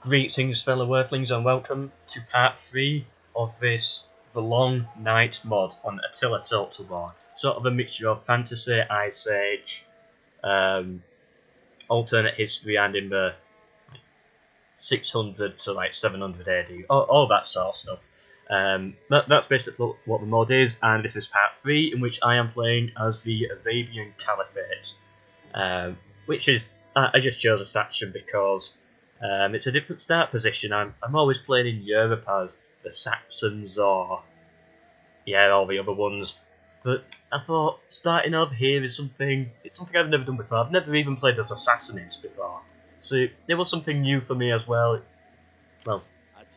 Greetings fellow earthlings and welcome to part 3 of this The Long Night mod on Attila Total War. Sort of a mixture of fantasy, Ice Age, alternate history and in the 600 to like 700 AD, all that sort of stuff. That's basically what the mod is, and this is part 3 in which I am playing as the Arabian Caliphate, which is, I just chose a faction because it's a different start position. I'm always playing in Europe as the Saxons or all the other ones, but I thought starting over here is something I've never done before. I've never even played as Assassins before, so it was something new for me as well. Well,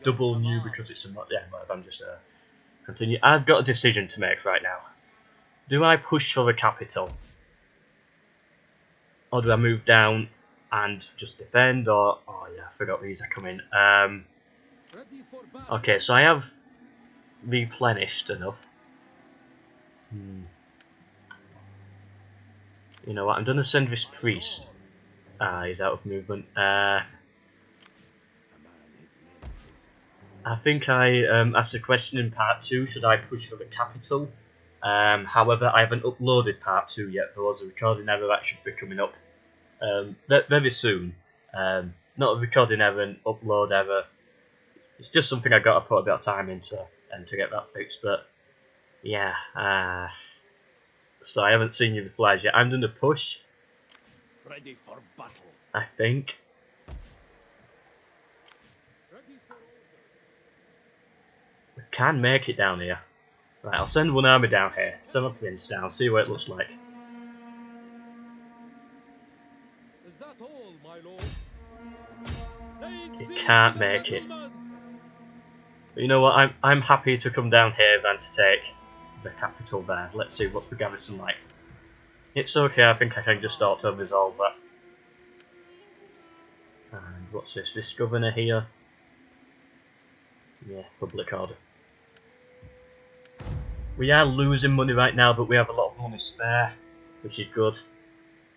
double new because it's a mod. Yeah, but I'm just continue. I've got a decision to make right now. Do I push for the capital, or do I move down and just defend, or oh yeah, I forgot these are coming. Okay, so I have replenished enough. You know what? I'm gonna send this priest. He's out of movement. I think I asked a question in part 2. Should I push for the capital? However, I haven't uploaded part 2 yet. There was a recording error that should be coming up very soon. Not a recording error, an upload error. It's just something I got to put a bit of time into and to get that fixed. But yeah, so I haven't seen your replies yet. I'm going to push. Ready for battle. I think. We can make it down here. Right, I'll send one army down here. Send my prince down. See what it looks like. Is that all, my lord? It can't make it. But you know what? I'm happy to come down here than to take the capital there. Let's see what's the garrison like. It's okay. I think I can just auto resolve that. And what's this? This governor here. Yeah, public order. We are losing money right now, but we have a lot of money spare, which is good.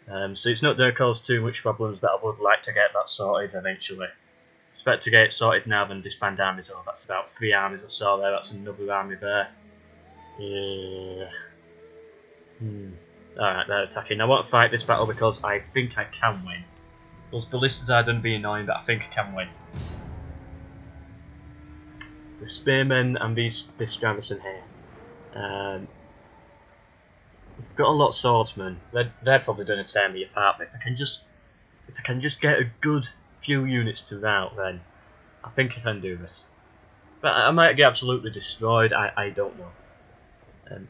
So it's not going to cause too much problems, but I would like to get that sorted eventually. Expect to get it sorted now than disband armies. Oh, that's about 3 armies I saw there. That's another army there. Yeah. Alright, they're attacking. I want to fight this battle because I think I can win. Those ballistas are going to be annoying, but I think I can win. The spearmen and this garrison here. We've got a lot of swordsmen. They're probably going to tear me apart. But if I can just get a good few units to rout, then I think I can do this. But I might get absolutely destroyed. I don't know.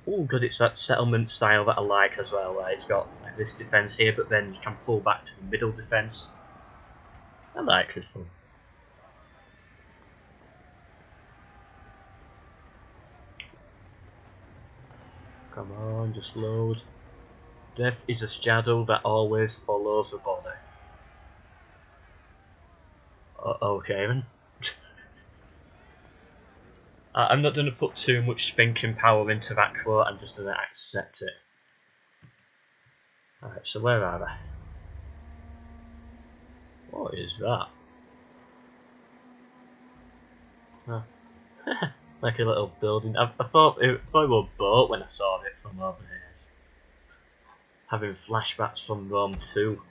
Oh, good! It's that settlement style that I like as well. Where it's got like this defense here, but then you can pull back to the middle defense. I like this one. Come on, just load. Death is a shadow that always follows the body. Okay then. I'm not going to put too much thinking power into that quote, I'm just going to accept it. Alright, so where are they? What is that? Oh. Like a little building. I thought it was a boat when I saw it from over here. Having flashbacks from Rome too.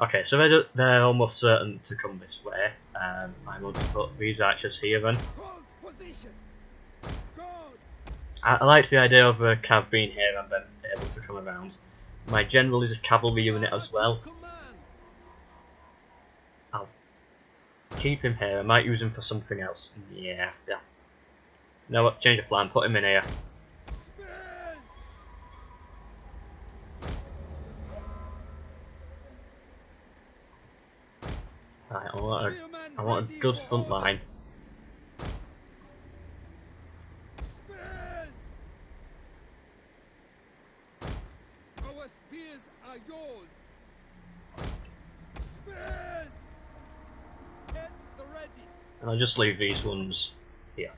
Okay, so they're almost certain to come this way. I want to put these archers here then. I like the idea of a cav being here and then able to come around. My general is a cavalry unit as well. I'll keep him here. I might use him for something else. Yeah. You know what? Change of plan. Put him in here. Right, I want a good front line. Our spears are yours. Spears! At the ready. And I'll just leave these ones here.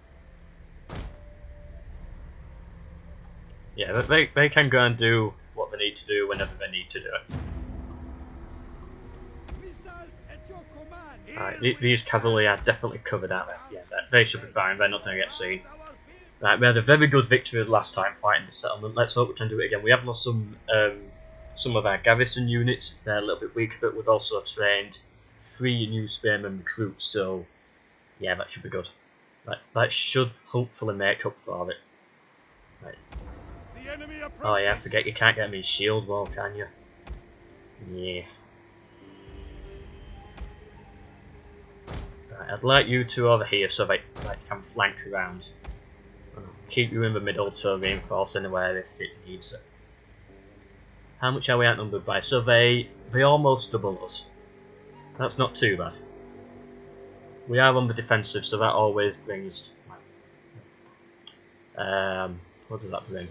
Yeah, they can go and do what they need to do whenever they need to do it. Missiles at your command. Right, these cavalry are definitely covered out there. Yeah, they should be fine. They're not going to get seen. Right, we had a very good victory last time fighting the settlement. Let's hope we can do it again. We have lost some of our garrison units. They're a little bit weaker, but we've also trained 3 new spearmen recruits. So yeah, that should be good. Right, that should hopefully make up for it. Right. The enemy approaches. Oh yeah, forget you can't get me shield wall, can you? Yeah. Right, I'd like you two over here so that you can flank around. Keep you in the middle to reinforce anywhere if it needs it. How much are we outnumbered by? So they almost double us. That's not too bad. We are on the defensive, so that always brings. What does that bring?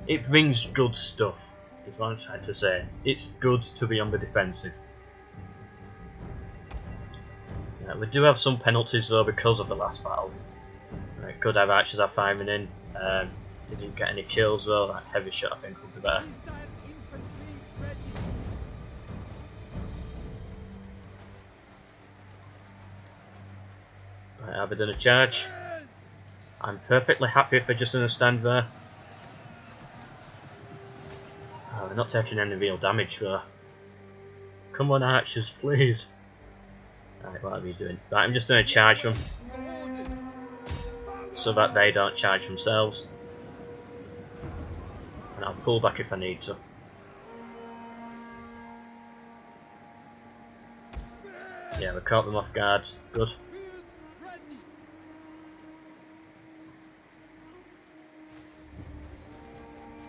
It brings good stuff. Is what I'm trying to say. It's good to be on the defensive. Yeah, we do have some penalties though because of the last battle. Right, good have archers are firing in. Didn't get any kills though. That heavy shot I think would be better. Hostile infantry ready. Right, have they done a charge? I'm perfectly happy if they're just going to stand there. Oh, they're not taking any real damage though. Come on archers, please. Right, what are we doing? Right, I'm just going to charge them so that they don't charge themselves. And I'll pull back if I need to. Yeah, we caught them off guard. Good.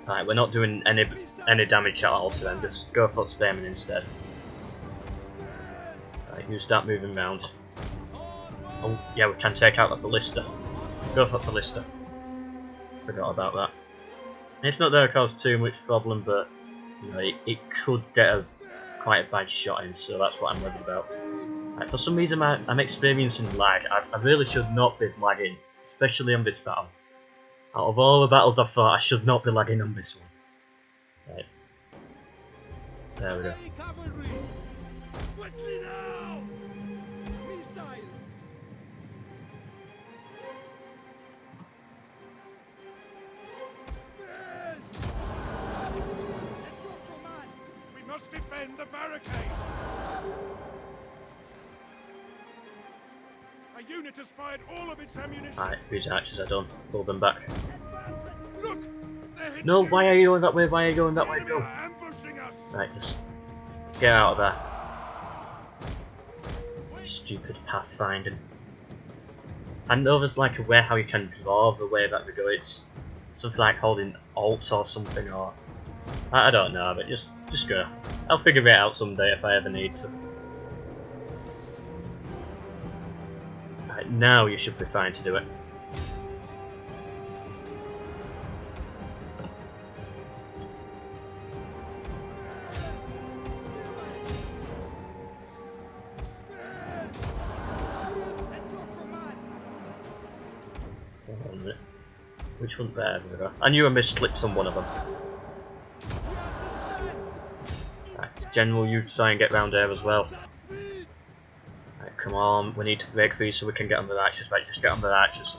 Right, we're not doing any damage at all to them. Just go for spearmen instead. Right, you start moving round. Oh, yeah, we can take out the ballista. Go for ballista. Forgot about that. It's not going to cause too much problem, but you know, it could get quite a bad shot in, so that's what I'm worried about. Right, for some reason I'm experiencing lag. I really should not be lagging, especially on this battle. Out of all the battles I've fought, I should not be lagging on this one. Right. There we go. Cavalry. Quickly now. Missiles. Spears. At your command. We must defend the barricade. A unit has fired all of its ammunition. Right, these archers are done. Pull them back. Look, they're hitting No, why are you going that way? Why are you going that way? Enemy Go. are ambushing us. Right, just get out of there. Stupid pathfinding. I know there's like a way how you can draw the way that we go. It's something like holding Alt or something, or I don't know, but just go. I'll figure it out someday if I ever need to. Right, now you should be fine to do it. Hold on a minute. Which one's there? I knew I misclicked on one of them. Right, General, you try and get round there as well. Right, come on, we need to break free so we can get on the archers. Right, just get on the archers.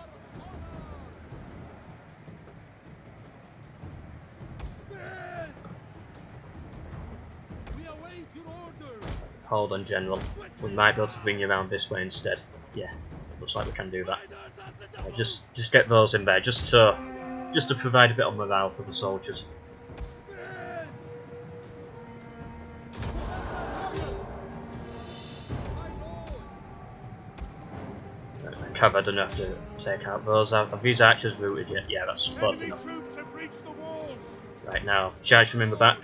Hold on, General. We might be able to bring you around this way instead. Yeah, looks like we can do that. Right, just get those in there, just to provide a bit of morale for the soldiers. Cav, I don't have to take out those. Have these archers routed yet? Yeah, that's close enough. Right, now, charge from in the back.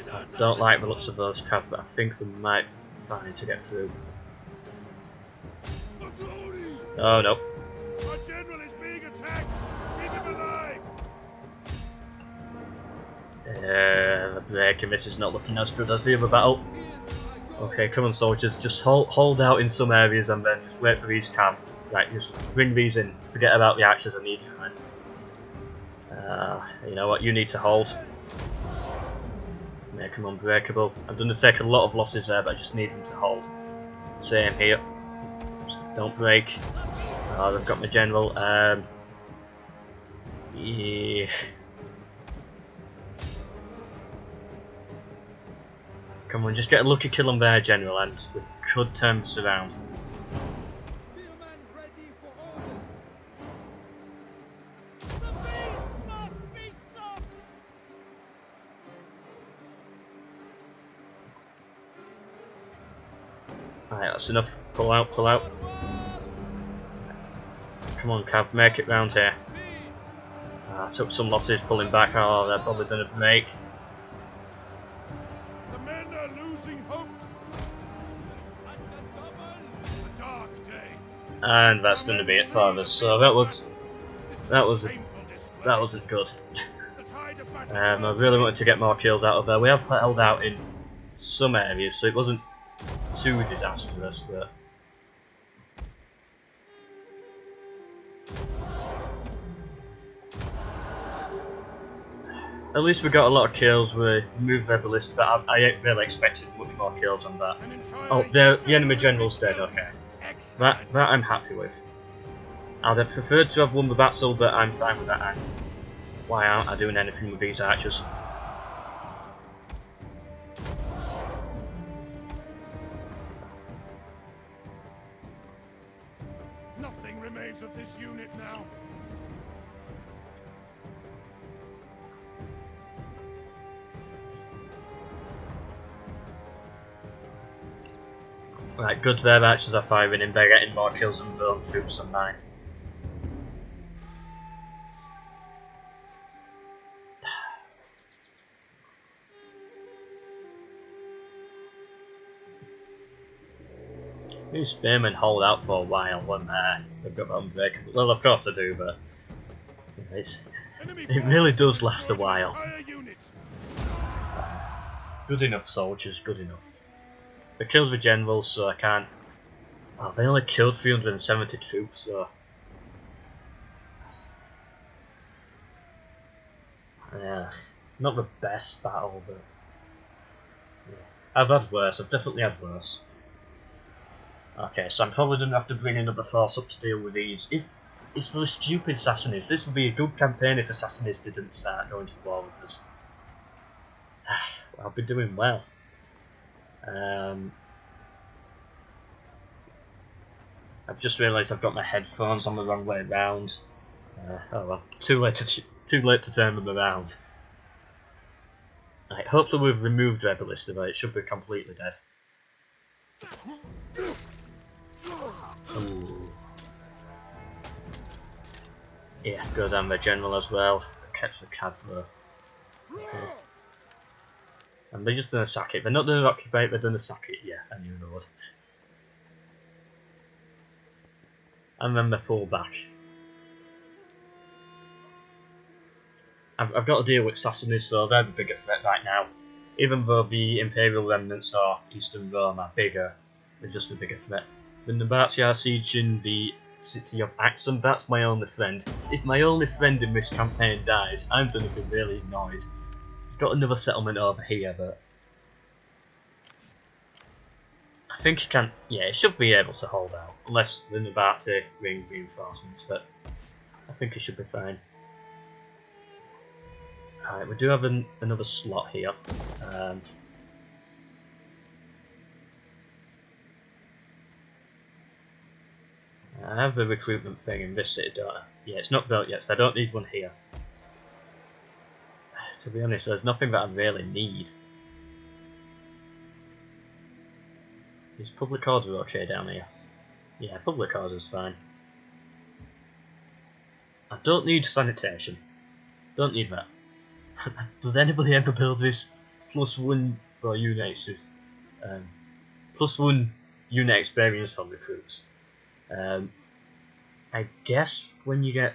I don't like the looks of those Cav, but I think we might be fine to get through. Oh no. Our general is being attacked. Keep him alive. The breaking this is not looking as good as the other battle. Okay, come on soldiers, just hold out in some areas and then just wait for these Cav. Right, just bring these in. Forget about the archers, I need you, man. You know what, you need to hold. Make them unbreakable. I'm going to take a lot of losses there, but I just need them to hold. Same here. Just don't break. Oh, they've got my general. Yeah. Come on, just get a lucky kill on their general and we could turn this around. Spearman ready for orders. The beast must be stopped. Alright, that's enough. Pull out, pull out. Come on, Cav, make it round here. I took some losses pulling back. Oh, they're probably going to break. The men are losing hope. A dark day. And that's going to be it for us. So that wasn't good. The tide of battle. I really wanted to get more kills out of there. We have held out in some areas, so it wasn't too disastrous, but at least we got a lot of kills. We moved their ballista, but I ain't really expected much more kills on that. Oh, the enemy general's dead. Okay, that I'm happy with. I'd have preferred to have won the battle, but I'm fine with that. And why aren't I doing anything with these archers? Nothing remains of this unit now. Right, good their archers are firing in, they're getting more kills than their own troops on mine. These spearmen hold out for a while when they've got that unbreakable. Well, of course they do, but it really does last a while. Good enough, soldiers, good enough. They killed the generals, so I can't. Oh, they only killed 370 troops, so. Yeah, not the best battle, but. Yeah. I've had worse, I've definitely had worse. Okay, so I'm probably going to have to bring another force up to deal with these. If it's for the stupid Sassanids, this would be a good campaign if the Sassanids didn't start going to war with us. I'll be doing well. I've just realised I've got my headphones on the wrong way round. Oh well, too late to turn them around. Right, hopefully we've removed their ballista, but it should be completely dead. Ooh. Yeah, go down the general as well. Catch the cavalry. Okay. And they're just gonna sack it. They're not gonna occupy it, they're gonna sack it. Yeah, I knew they would. And then they pull back. I've got to deal with Sassanids, so they're the bigger threat right now. Even though the Imperial remnants or Eastern Rome are bigger, they're just the bigger threat. The Nabatea are sieging the city of Axum. That's my only friend. If my only friend in this campaign dies, I'm going to be really annoyed. I've got another settlement over here, but I think it can. Yeah, it should be able to hold out, unless the Nabatea bring reinforcements. But I think it should be fine. Alright, we do have another slot here. I have the recruitment thing in this city, don't I? Yeah, it's not built yet, so I don't need one here. To be honest, there's nothing that I really need. Is public order okay down here? Yeah, public order is fine. I don't need sanitation. Don't need that. Does anybody ever build this +1 for units? +1 unit experience from recruits. I guess when you get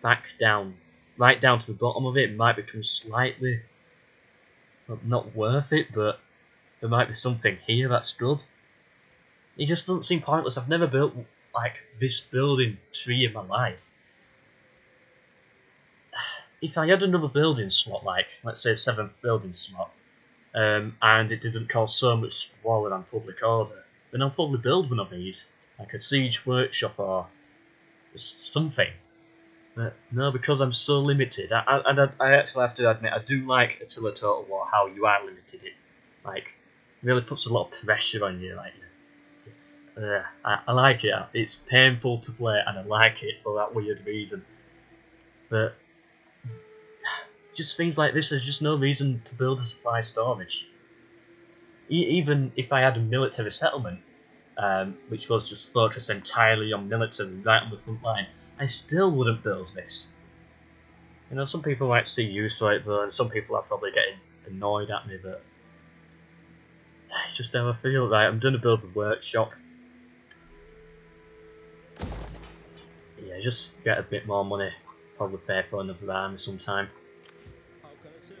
back down, right down to the bottom of it, it might become slightly, well, not worth it, but there might be something here that's good. It just doesn't seem pointless. I've never built like this building tree in my life. if I had another building slot, like let's say 7th building slot, and it didn't cause so much squalor on public order, then I'll probably build one of these, like a siege workshop or something. But no, because I'm so limited, I actually have to admit, I do like Attila Total War, how you are limited. It like really puts a lot of pressure on you. Like, I like it. It's painful to play, and I like it for that weird reason. But just things like this, there's just no reason to build a supply storage. Even if I had a military settlement, which was just focused entirely on military right on the front line, I still wouldn't build this. You know, some people might see use for it, though, and some people are probably getting annoyed at me, but it's just how I feel. Right, I'm going to build a workshop. Yeah, just get a bit more money. Probably pay for another army sometime. How can I serve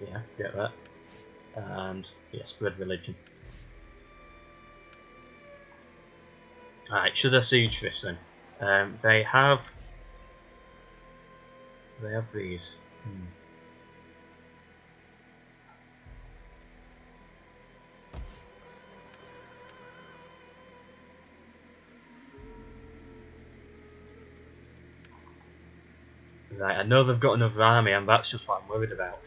you? Yeah, get that. And yeah, spread religion. Alright, should I siege this then? They have these. Right, I know they've got another army, and that's just what I'm worried about.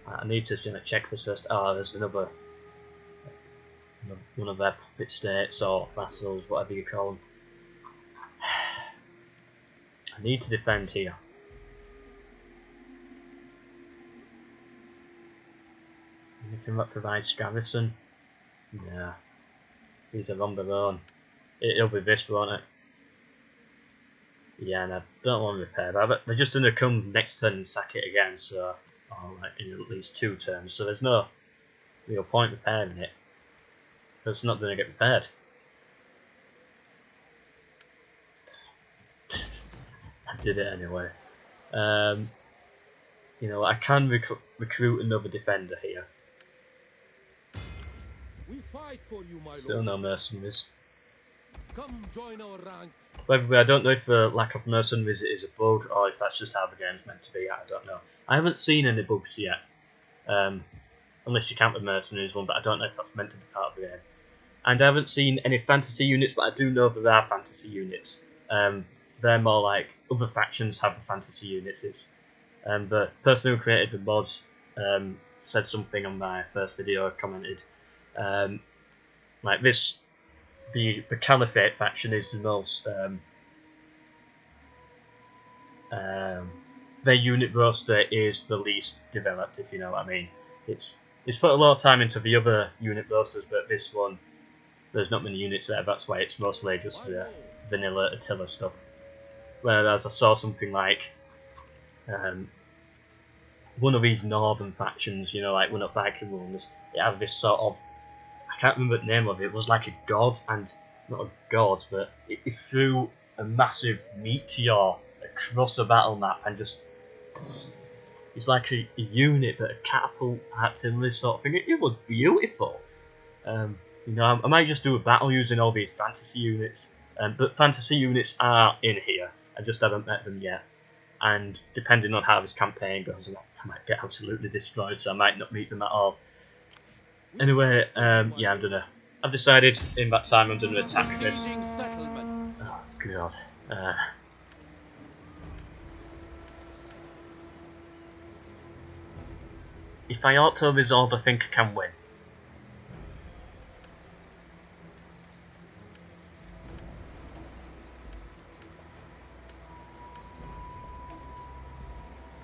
I need to check this first. Oh, there's another one of their puppet states or vassals, whatever you call them. I need to defend here. Anything that provides garrison? Nah. These are on their own. It'll be this, won't it? Yeah, and I don't want to repair that, but they're just going to come next turn and sack it again, so, or like in at least 2 turns, so there's no real point repairing it. It's not going to get repaired. I did it anyway. You know, I can recruit another defender here. We fight for you, my Still lord. no mercenaries. Come join our ranks. By the way, I don't know if the lack of mercenaries is a bug or if that's just how the game's meant to be. I don't know. I haven't seen any bugs yet. Unless you count the mercenaries one, but I don't know if that's meant to be part of the game. And I haven't seen any fantasy units, but I do know there are fantasy units. They're more like other factions have the fantasy units. The person who created the mod said something on my first video. I commented like this. The Caliphate faction is the most their unit roster is the least developed, if you know what I mean. It's put a lot of time into the other unit rosters, but this one there's not many units there. That's why it's mostly just the vanilla Attila stuff. Whereas I saw something like one of these northern factions, you know, like one of Viking ones, it had this sort of, I can't remember the name of it. It was like a god, and not a god, but it threw a massive meteor across the battle map, and just it's like a unit, but a catapult artillery sort of thing. It was beautiful. You know, I might just do a battle using all these fantasy units, but fantasy units are in here. I just haven't met them yet, and depending on how this campaign goes, I might get absolutely destroyed, so I might not meet them at all. Anyway, yeah, I've decided in that time I'm gonna attack this. Oh god. If I auto-resolve, I think I can win.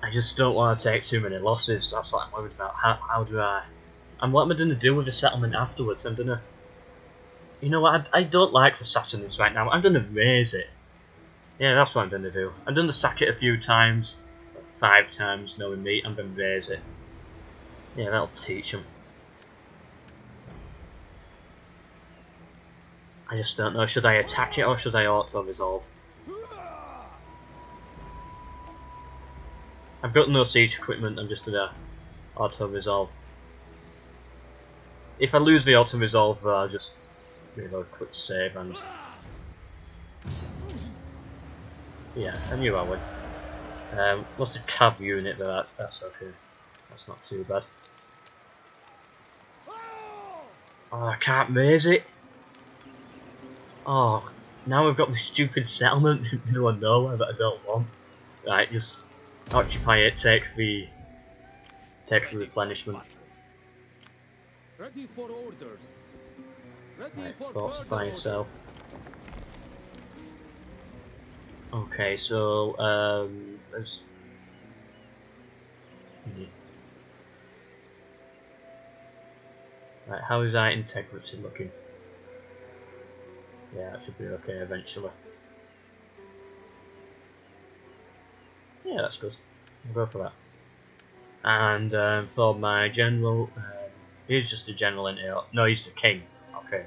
I just don't want to take too many losses. That's what I'm worried about. How do I... And what am I going to do with the settlement afterwards? I'm going to... You know what? I don't like the Sassanids right now. I'm going to raise it. Yeah, that's what I'm going to do. I'm going to sack it a few times. 5 times, knowing me. I'm going to raise it. Yeah, that'll teach them. I just don't know. Should I attack it or should I auto-resolve? I've got no siege equipment. I'm just gonna auto-resolve. If I lose the auto-resolve, I'll just reload, quick save, and yeah, I knew I would. Lost a cab unit, but that's okay. That's not too bad. Oh, I can't maze it. Oh, now we've got this stupid settlement in the middle of nowhere that I don't want. Right, just occupy it. Take the replenishment. Ready for orders. Ready Right, for fortify further yourself. orders. Okay, so there's. Right, how is our integrity looking? Yeah, that should be okay eventually. Yeah, that's good. I'll go for that. And for my general, he's just a general in here. No, he's the king. Okay.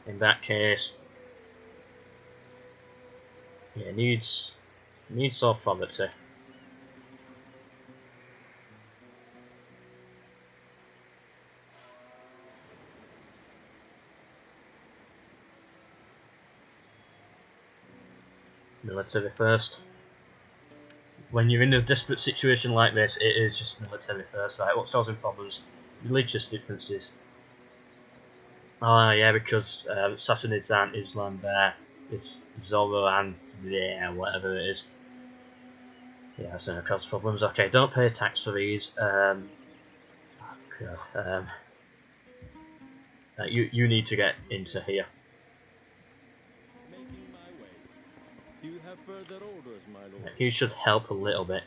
In that case, yeah, needs authority. Military first. When you're in a desperate situation like this, it is just military first. Right, what's causing problems? Religious differences. Oh yeah, because Sassanids aren't Islam there. It's Zoro and yeah, whatever it is. Yeah, that's gonna cause problems. Okay, don't pay tax for these. You need to get into here. Making my way. Do you have further orders, my lord? You should help a little bit.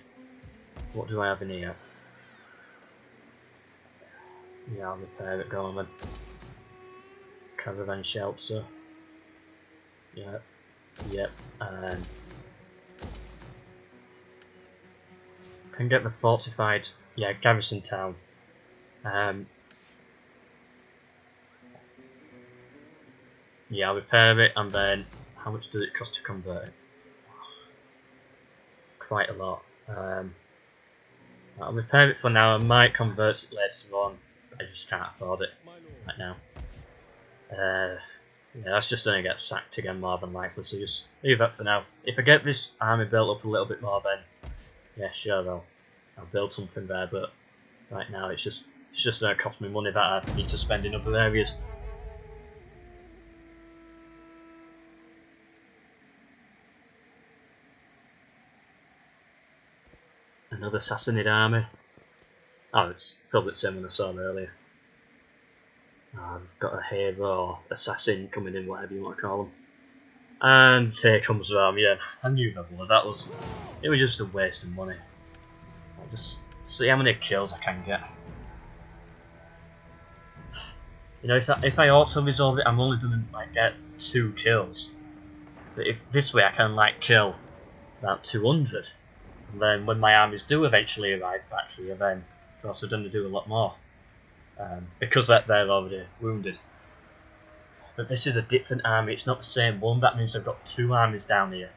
What do I have in here? Yeah, I'll repair it. Go on then. Caravan shelter. Yep. Yep. And can get the fortified. Yeah, garrison town. Yeah, I'll repair it, and then how much does it cost to convert it? Quite a lot. I'll repair it for now. I might convert it later on. I just can't afford it right now. Yeah, that's just going to get sacked again more than likely, so just leave that for now. If I get this army built up a little bit more, then yeah, sure, I'll build something there. But right now, it's just going to cost me money that I need to spend in other areas. Another Sassanid army. Oh, it's probably the same one I saw earlier. I've got a hero or assassin coming in, whatever you want to call them. And here comes Ram, yeah, I knew that one. It was just a waste of money. I'll just see how many kills I can get. You know, if I auto resolve it, I'm only gonna like get 2 kills. But if this way I can like kill about 200. And then when my armies do eventually arrive back here, then they're also going to do a lot more. Because they're already wounded. But this is a different army, it's not the same one, that means I've got 2 armies down here.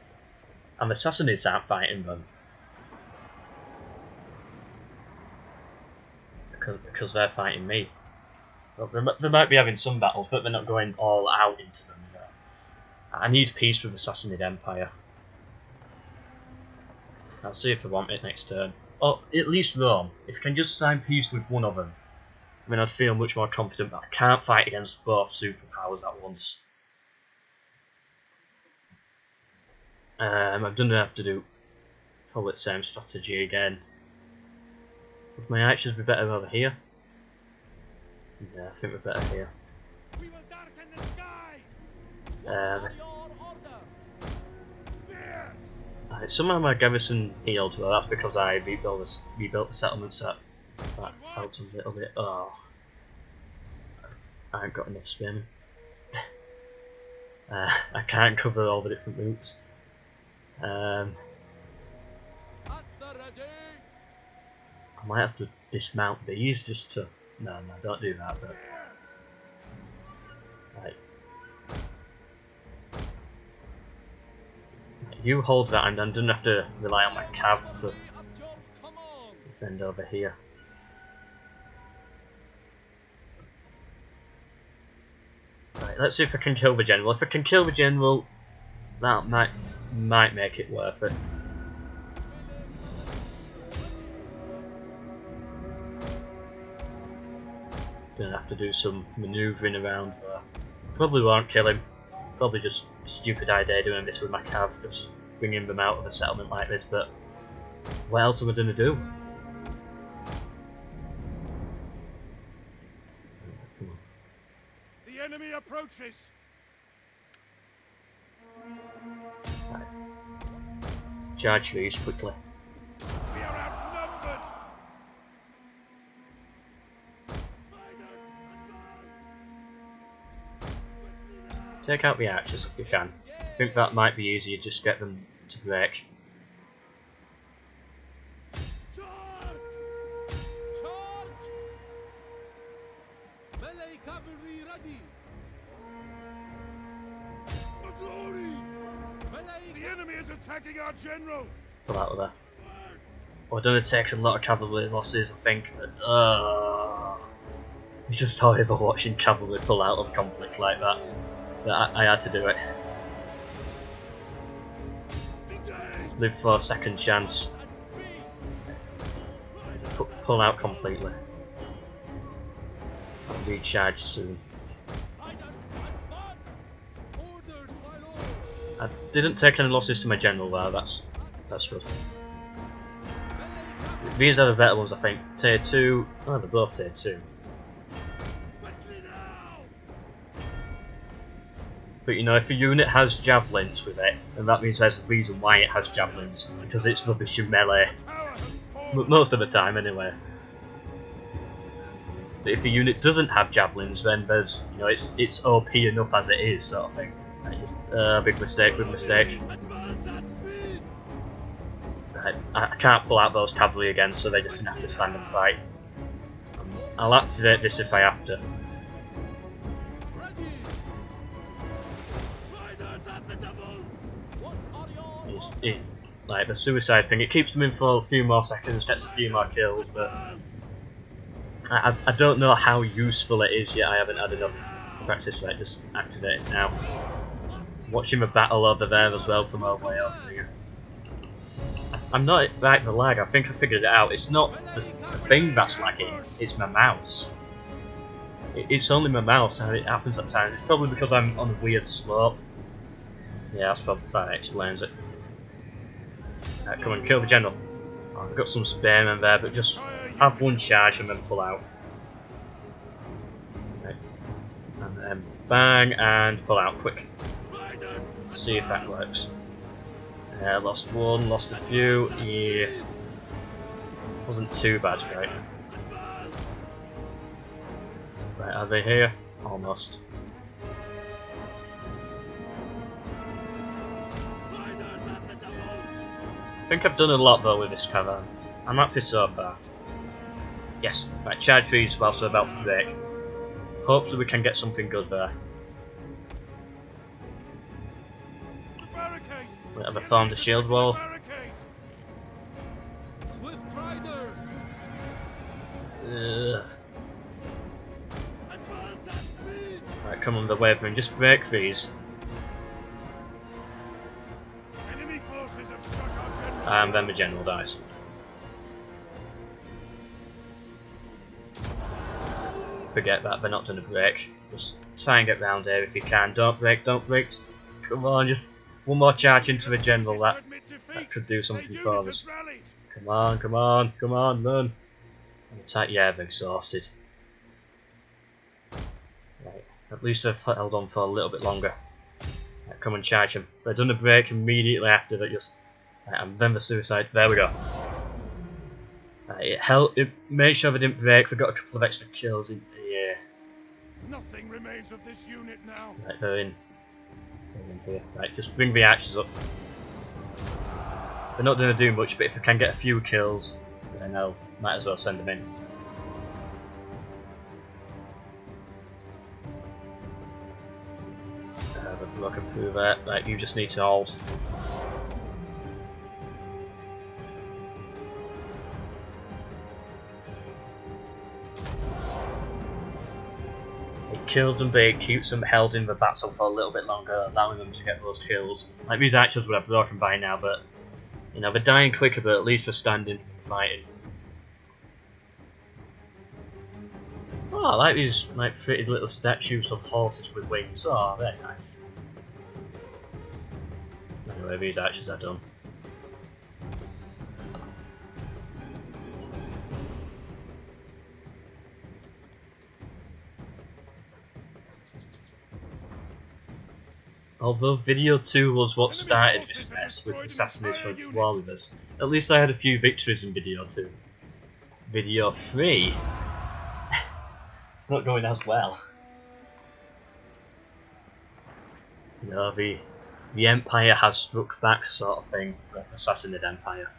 And the Sassanids aren't fighting them. Because they're fighting me. Well, they might be having some battles, but they're not going all out into them. You know. I need peace with the Sassanid Empire. I'll see if I want it next turn. Or at least Rome. If I can just sign peace with one of them, I mean, I'd feel much more confident, but I can't fight against both superpowers at once. I'm going to have to do probably the same strategy again. Would my archers be better over here? Yeah, I think we're better here. We will darken the skies. What are your orders? Spears. Somehow my garrison healed, well that's because I rebuilt the settlements that helped a little bit. Oh, I haven't got enough spin. I can't cover all the different routes. I might have to dismount these just to... No, don't do that, but... Right. You hold that, and I'm going to have to rely on my cav to defend over here. let's see if I can kill the general. If I can kill the general, that might make it worth it. Gonna have to do some manoeuvring around there. Probably won't kill him. Probably just a stupid idea doing this with my cav, just bringing them out of a settlement like this, but what else am I gonna do? The enemy approaches. Right. Charge these quickly. We are outnumbered. Take out the archers if you can. I think that might be easier, just get them to break. Charge! Charge! Melee cavalry ready. Glory! The enemy is attacking our general. Pull out of there. We're going to take a lot of cavalry losses, I think, but it's just horrible watching cavalry pull out of conflict like that. But I had to do it. Live for a second chance. Pull out completely. I'll recharge soon. I didn't take any losses to my general there, that's good. These are the better ones, I think. Tier 2, oh, they're both tier 2. But you know, if a unit has javelins with it, then that means there's a reason why it has javelins, because it's rubbish in melee. Most of the time, anyway. But if a unit doesn't have javelins, then there's, you know, it's OP enough as it is, sort of thing. Big mistake, big mistake. Right, I can't pull out those cavalry again, so they just have to stand and fight. I'll activate this if I have to. Like the suicide thing, it keeps them in for a few more seconds, gets a few more kills, but I don't know how useful it is yet. I haven't had enough practice. Right, just activate it now. Watching the battle over there as well from over way over here. I'm not right the lag. I think I figured it out. It's not the thing that's lagging. It's my mouse. It's only my mouse, and it happens at times. It's probably because I'm on a weird slope. Yeah, that's probably that explains it. Come on, kill the general. Oh, I've got some spearmen there, but just have one charge and then pull out. Okay. And then bang and pull out quick. See if that works. Lost one, lost a few. Yeah. Wasn't too bad, right? Right, are they here? Almost. I think I've done a lot though with this caravan. I'm happy so far. Yes, right, charge these whilst we're about to break. Hopefully we can get something good there. We have formed a shield wall. Right, come on, the wavering, just break these. And then the general dies. Forget that, they're not going to break. Just try and get round here if you can. Don't break, don't break. Come on, just one more charge into the general. That could do something for us. Come on, come on, come on, run. Attack, yeah, they're exhausted. Right, at least they've held on for a little bit longer. Right, come and charge them. They're done a break immediately after that. Just and then the suicide. There we go. It made sure they didn't break. We got a couple of extra kills in here. Nothing remains of this unit now. Right, they're in. Here. Right, just bring the archers up. They're not going to do much, but if we can get a few kills, then I might as well send them in. We're looking through there. Right, you just need to hold. It kills them, but it keeps them held in the battle for a little bit longer, allowing them to get those kills. Like these archers would have broken by now, but you know they're dying quicker, but at least they're standing, fighting. Oh, I like these like pretty little statues of horses with wings. Oh, very nice. Anyway, these archers are done. Although video 2 was what started this mess with assassination of war with us, at least I had a few victories in video 2. Video 3? It's not going as well. You know, the Empire has struck back sort of thing, the Assassinate Empire.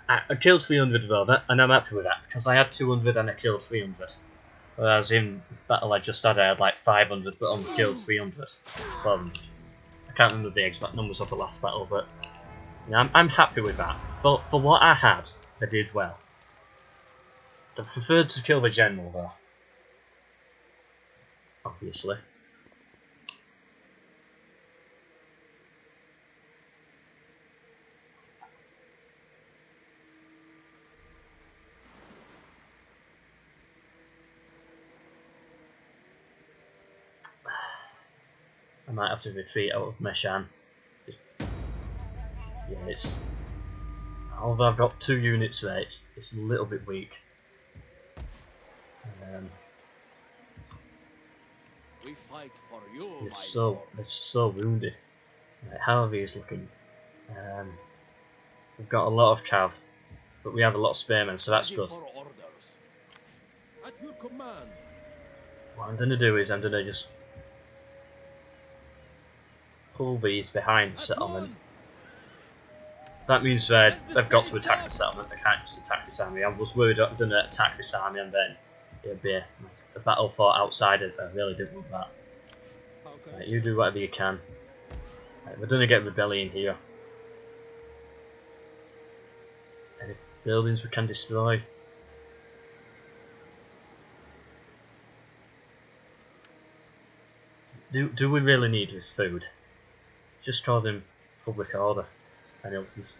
I killed 300 though, and I'm happy with that, because I had 200 and I killed 300. Whereas in battle I just had, I had like 500 but only killed 300. 400. I can't remember the exact numbers of the last battle, but you know, I'm happy with that. But for what I had, I did well. I preferred to kill the general though. Obviously. I might have to retreat out of Meshan. Yeah, it's... Although I've got 2 units there, it's a little bit weak. We fight for you, It's so wounded. Right, how are these looking? We've got a lot of cav, but we have a lot of spearmen, so that's good. At your command. What I'm going to do is I'm going to just pull these behind the settlement. That means they've got to attack the settlement, they can't just attack this army. I was worried I'm going to attack this army and then it'd be a battle fought outside it, I really didn't want that. Right, you do whatever you can. Right, we're going to get rebellion here. Any buildings we can destroy. Do we really need this food? Just causing public order and illnesses.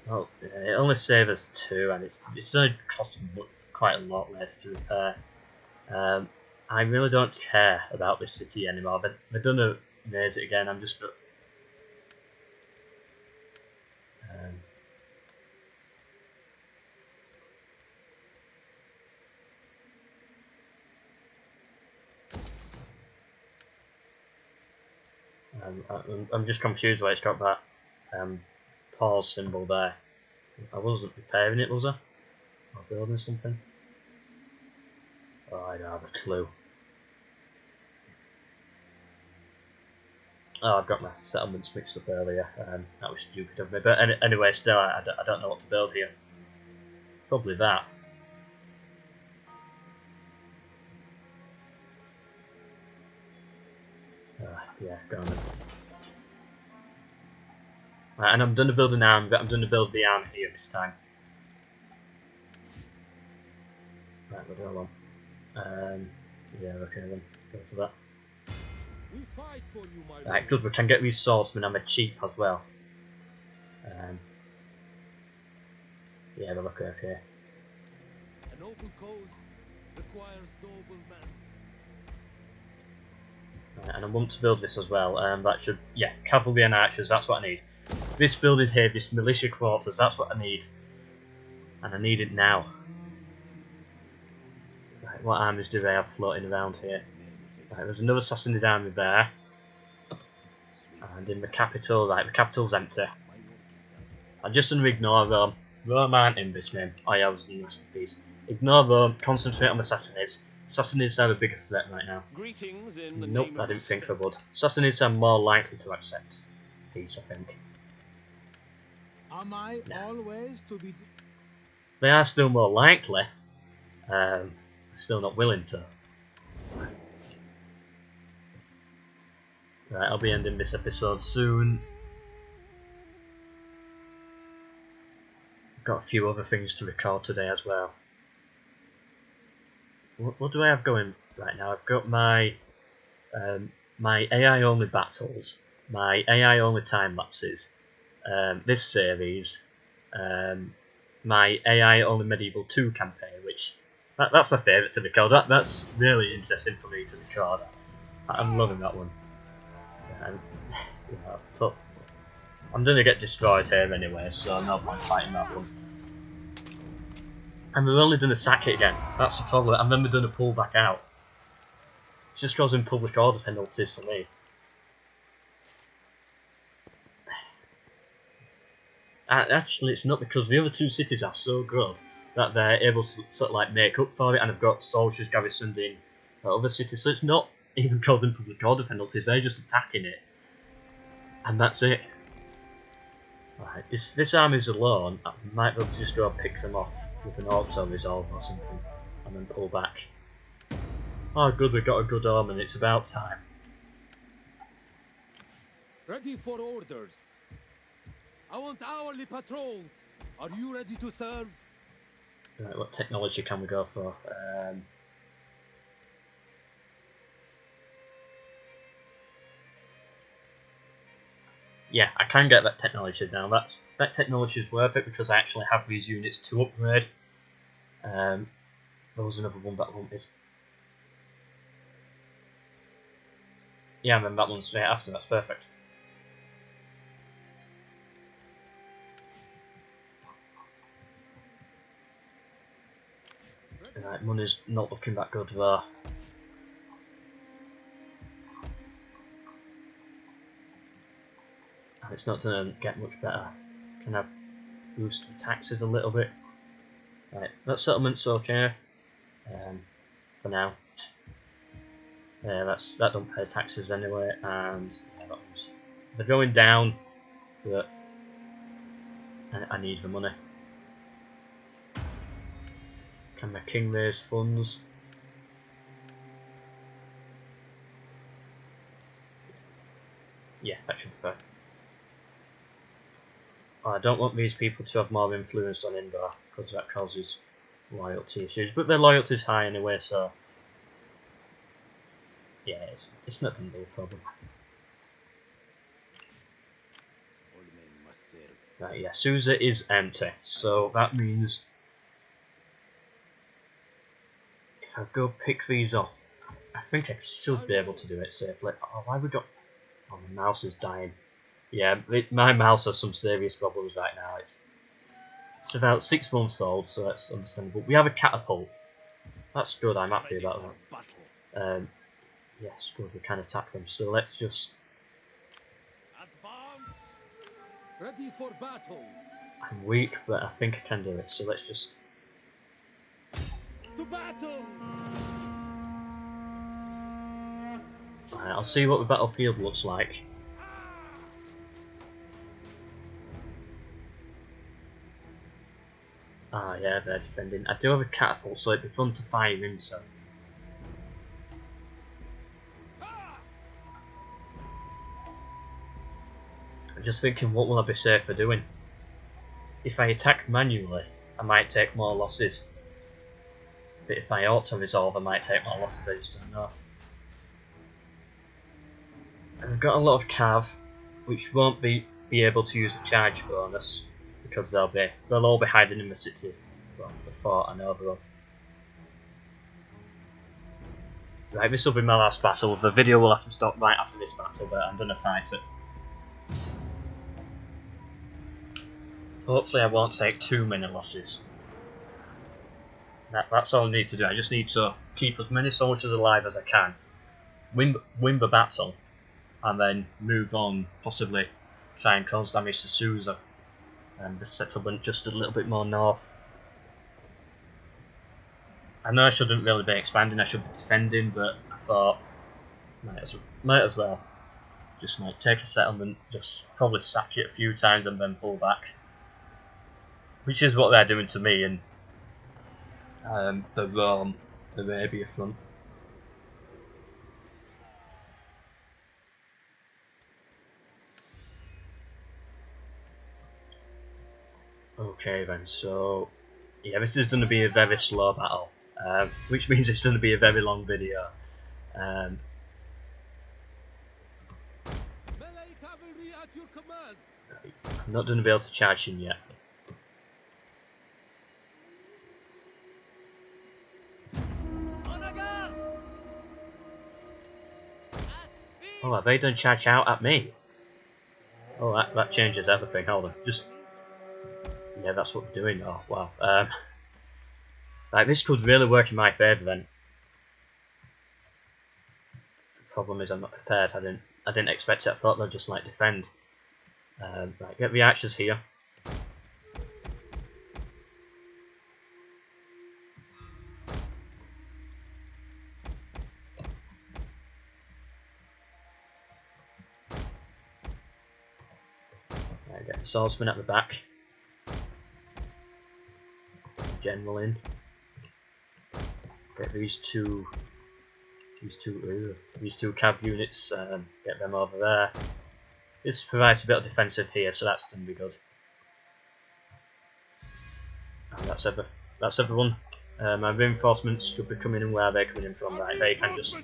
Well, it only saves us 2 and it's only costing quite a lot later to repair. I really don't care about this city anymore. They're gonna raise it again. I'm just I'm just confused why it's got that pause symbol there. I wasn't repairing it, was I? Or building something? Oh, I don't have a clue. Oh, I've got my settlements mixed up earlier. That was stupid of me. But anyway, still, I don't know what to build here. Probably that. Yeah, go on then. Right, and I'm done to build an arm, but I'm done to build the arm here this time. Right, we'll go on. Yeah, okay then. Go for that. We fight for you, my Right, good, we can get these swordsmen and they're cheap as well. Yeah, they look okay. A noble cause requires noble men. Right, and I want to build this as well. That should, yeah, cavalry and archers, that's what I need. This building here, this militia quarters, that's what I need. And I need it now. Right, what armies do they have floating around here? Right, there's another Sassanid army there. And in the capital, right, the capital's empty. I'm just going to ignore Rome. Rome aren't in this game. Oh yeah, I was in the masterpiece. Ignore Rome, concentrate on the Sassanids. Sassanids are a bigger threat right now. Greetings in the Nope, name I of didn't think they would. Sassanids are more likely to accept peace, I think. Am I always to be... They are still more likely. Still not willing to. Right, I'll be ending this episode soon. I've got a few other things to record today as well. What do I have going? Right, now I've got my my AI only battles, my AI only time lapses, this series, my AI only Medieval 2 campaign, which that's my favourite to record. That's really interesting for me to record. I'm loving that one. And, but I'm gonna get destroyed here anyway, so no point fighting that one. And we've only done a sack it again. That's the problem. And then we've done a pull back out. It's just causing public order penalties for me. Actually, it's not, because the other two cities are so good that they're able to sort of like make up for it, and have got soldiers garrisoned in other cities, so it's not even causing public order penalties, they're just attacking it. And that's it. Right, this army's alone, I might be able to just go and pick them off with an auto resolve or something, and then pull back. Oh good, we've got a good arm and it's about time. Ready for orders. I want hourly patrols. Are you ready to serve? Right, what technology can we go for? Yeah, I can get that technology now. That technology is worth it because I actually have these units to upgrade. There was another one that I wanted. Yeah, and then that one straight after, that's perfect. Right, money's not looking that good there. And it's not going to get much better. Can I boost the taxes a little bit? Right, that settlement's okay. For now. Yeah, that don't pay taxes anyway, and yeah, they're going down, but I need the money. Can my king raise funds? Yeah, that should be fine. Oh, I don't want these people to have more influence on Indra, because that causes loyalty issues, but their loyalty is high anyway, so yeah, it's not going to be a problem. All men must serve. Right, yeah, Susa is empty, so that means if I go pick these up, I think I should be able to do it safely. Oh, why we got... Oh, my mouse is dying. Yeah, my mouse has some serious problems right now. It's about 6 months old, so that's understandable. We have a catapult. That's good, I'm happy Ready about for that. battle. Yes, good, we can attack them. So let's just... Advance. Ready for battle. I'm weak, but I think I can do it, so let's just... To battle. Alright, I'll see what the battlefield looks like. Ah, yeah, they're defending. I do have a catapult, so it'd be fun to fire in, so... I'm just thinking, what will I be safer doing? If I attack manually, I might take more losses. But if I auto-resolve, I might take more losses, I just don't know. And I've got a lot of cav, which won't be able to use the charge bonus, because they'll all be hiding in the city. Well, the fort and over them. Right, this will be my last battle. The video will have to stop right after this battle, but I'm gonna fight it. Hopefully I won't take too many losses. That's all I need to do. I just need to keep as many soldiers alive as I can, win the battle, and then move on, possibly try and cause damage to Susa and the settlement just a little bit more north. I know I shouldn't really be expanding, I should be defending, but I thought might as well just like take a settlement, just probably sack it a few times and then pull back, which is what they're doing to me in the Rome Arabia front. Okay then, so yeah, this is going to be a very slow battle. which means it's going to be a very long video. Melee cavalry at your command. I'm not going to be able to charge him yet. Oh, have they done charge out at me? Oh, that changes everything. Hold on, just yeah, that's what we're doing. Oh wow, like this could really work in my favour then. The problem is I'm not prepared. I didn't expect it. I thought they'd just like defend. Right, get the archers here. Right, get the swordsman at the back. General in. Get these two cav units. Get them over there. This provides a bit of defensive here, so that's going to be good. And that's everyone. My reinforcements should be coming in where they're coming in from. Right, they can just.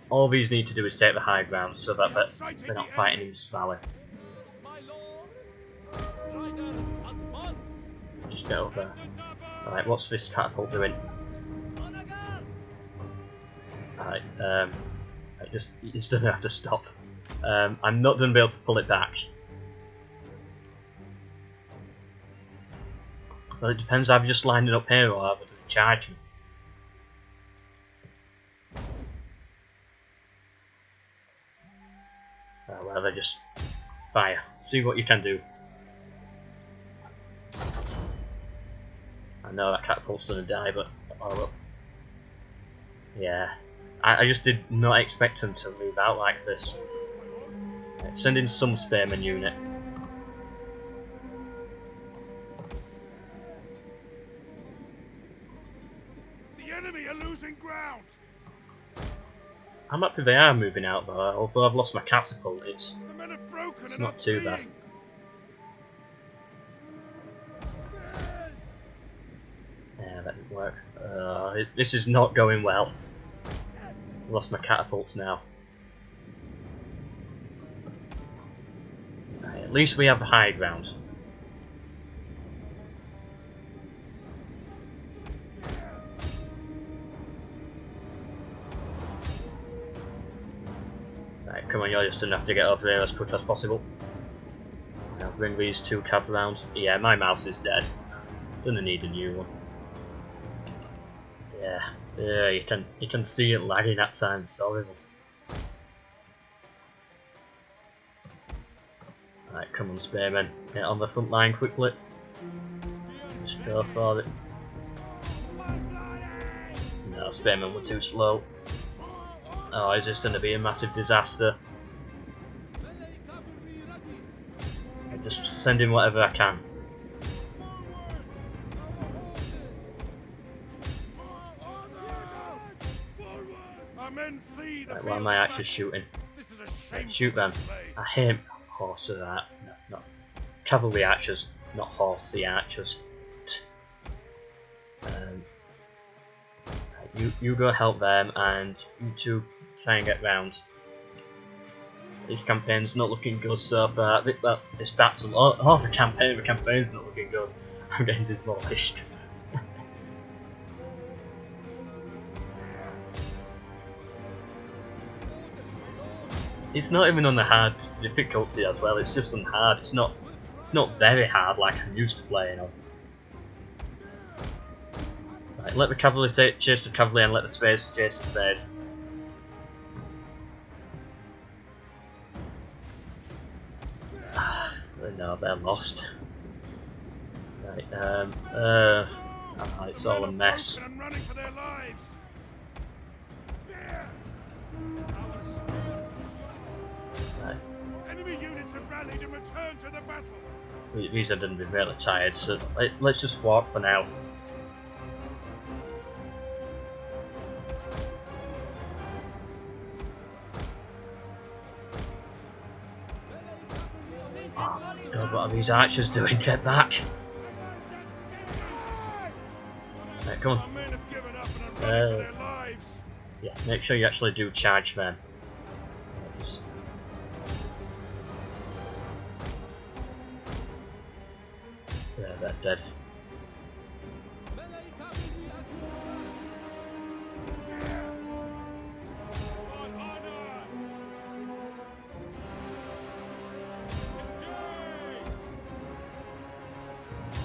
All these need to do is take the high ground, so that they're not fighting in this valley. Just get over there. Alright, what's this catapult doing? Alright, it's going to have to stop. I'm not going to be able to pull it back. Well, it depends. I've just lined it up here or I've charge me. Well, they just fire. See what you can do. I know that catapult's gonna die, but oh well. Yeah, I just did not expect them to move out like this. Right, send in some spearman unit. The enemy are losing ground. I'm happy they are moving out though, although I've lost my catapult, it's The men are broken and not too bad. Yeah, that didn't work. This is not going well. I've lost my catapults now. Right, at least we have the high ground. Right, come on, you're just enough to get over there as quick as possible. Now bring these two cav round. Yeah, my mouse is dead. Gonna need a new one. Yeah, you can see it lagging at times. It's horrible. Right, come on, spearmen, get on the front line quickly. Just go for it. No, spearmen were too slow. Oh, is this going to be a massive disaster? I just send in whatever I can. Right, why am I actually shooting? Right, shoot them. I hate horse not cavalry archers, not horsey archers. Right, you go help them, and you two try and get round. This campaign's not looking good so far. This battle, the campaign's not looking good. I'm getting demolished. It's not even on the hard difficulty as well, it's just on hard. It's not very hard like I'm used to playing on. Right, let the cavalry chase the cavalry and let the space chase the space. No, they're lost. Right, it's all a mess. These are going to be really tired, so let's just walk for now. Oh God, what are these archers doing? Get back! Right, come Our on. men have given up and are running for their lives. Yeah, make sure you actually do charge them. Yeah, they're dead. On honor!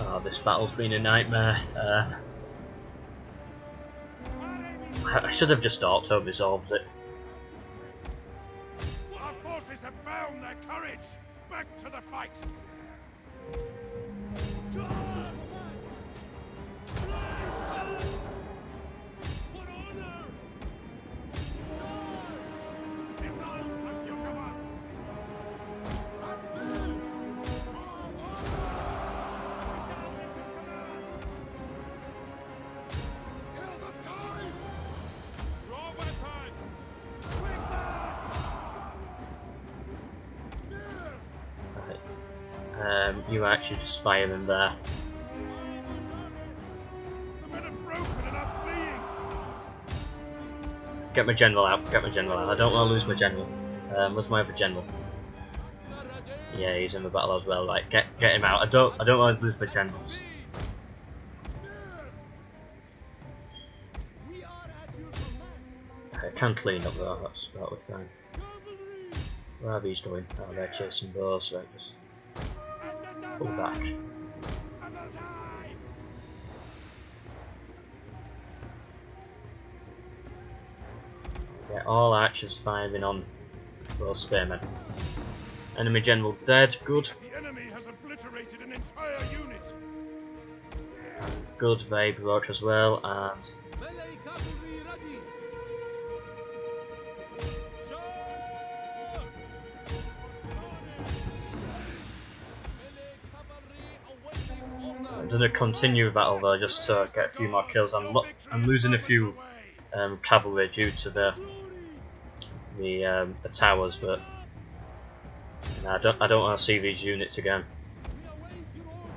Oh, this battle's been a nightmare. I should have just auto-resolved it. Our forces have found their courage! Back to the fight! For honor! Missiles at your command! Missiles at your command! Kill the skies! Draw weapons! Quick back! Spears! Right. You actually just fire them there. The men are broken and are fleeing! Get my general out, get my general out. I don't want to lose my general. Where's my other general? Yeah, he's in the battle as well. Like, get him out. I don't want to lose my generals. We are at your command! I can clean up though. That was fine. Where are these going? Oh, they're chasing those. Right, just pull back. I will die! Yeah, all archers firing on those spearmen. Enemy general dead. Good. The enemy has obliterated an entire unit! Good. They broke as well. And Melee cavalry ready. Melee cavalry awaiting I'm order. gonna continue the battle though, just to get a few more kills. I'm losing a few cavalry due to the towers, but I don't want to see these units again. We await your order.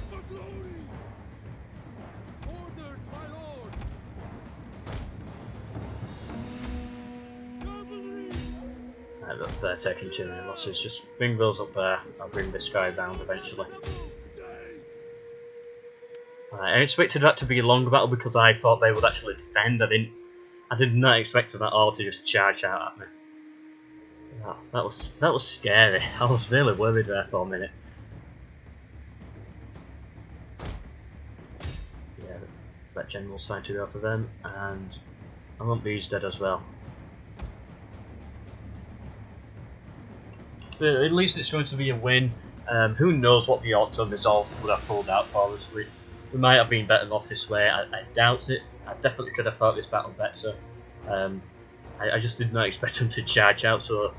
For glory. Orders, my lord. Cavalry. Right, look, they're taking too many losses. Just bring those up there. I'll bring this guy down eventually. Right, I expected that to be a longer battle because I thought they would actually defend. I did not expect them at all to just charge out at me. Oh, that was scary. I was really worried there for a minute. Yeah, that general's trying to go for them, and I want these dead as well. But at least it's going to be a win. Who knows what the auto resolve would have pulled out for us. We might have been better off this way. I doubt it. I definitely could have fought this battle better. I just did not expect them to charge out so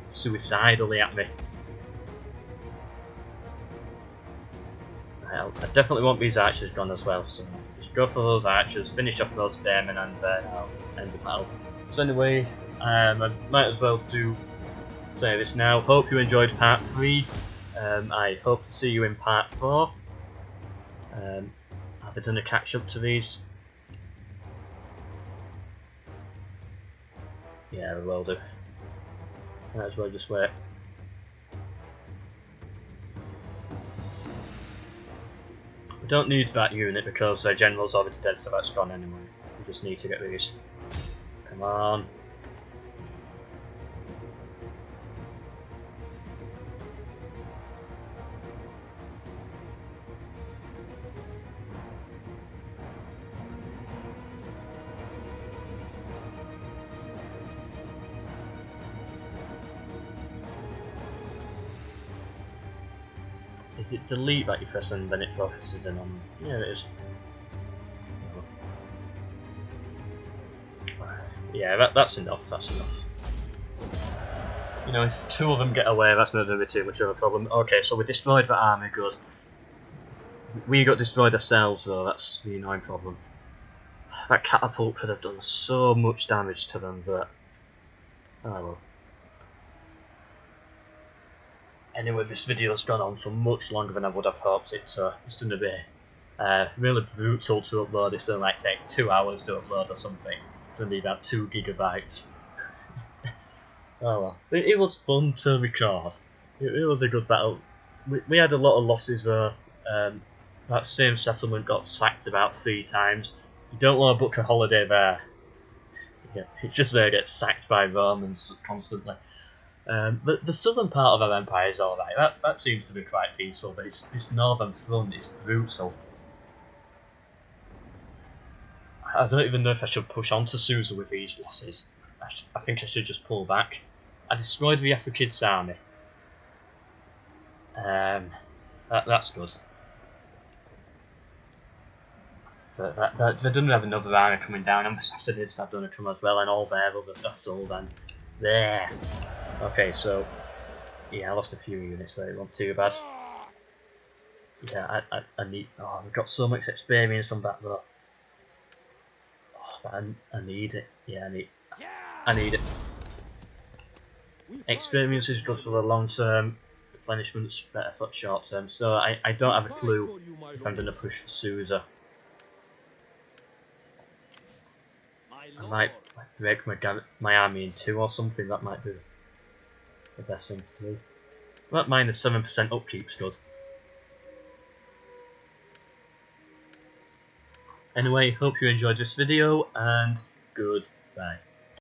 suicidally at me. I definitely want these archers gone as well, so just go for those archers, finish off those spearmen, and then I'll end the battle. So anyway, I might as well say this now. Hope you enjoyed part 3. I hope to see you in part 4. Have I done a catch up to these? Yeah, we will do. Might as well just wait. We don't need that unit because their general's already dead, so that's gone anyway. We just need to get these. Come on. Is it delete that you press and then it focuses in on? Yeah, it is. Yeah, that's enough. That's enough. You know, if 2 of them get away, that's not going to be too much of a problem. Okay, so we destroyed that army. Good. We got destroyed ourselves, though. That's the annoying problem. That catapult could have done so much damage to them, but oh well. Anyway, this video's gone on for much longer than I would have hoped it, so it's going to be really brutal to upload. It's going to like take 2 hours to upload or something. It's going to be about 2 gigabytes. Oh well, it was fun to record. It was a good battle. We had a lot of losses though. That same settlement got sacked about 3 times. You don't want to book a holiday there. Yeah, it's just there to get sacked by Romans constantly. The southern part of our empire is alright. That seems to be quite peaceful, but this northern front is brutal. I don't even know if I should push on to Susa with these losses. I think I should just pull back. I destroyed the Afrikids army. That's good. But they don't have another army coming down, and the Sassanids have done a come as well, and all their other vessels, and there. Okay, so yeah, I lost a few units, but it wasn't too bad. Yeah, I need. Oh, we've got so much experience from that though. Oh, I need it. Yeah, I need it. Experience is good for the long term. Replenishment's better for short term. So I don't have a clue if I'm going to push for Susa. I might break my army in 2 or something. That might be the best thing to do. That minus 7% upkeep's good. Anyway, hope you enjoyed this video, and goodbye.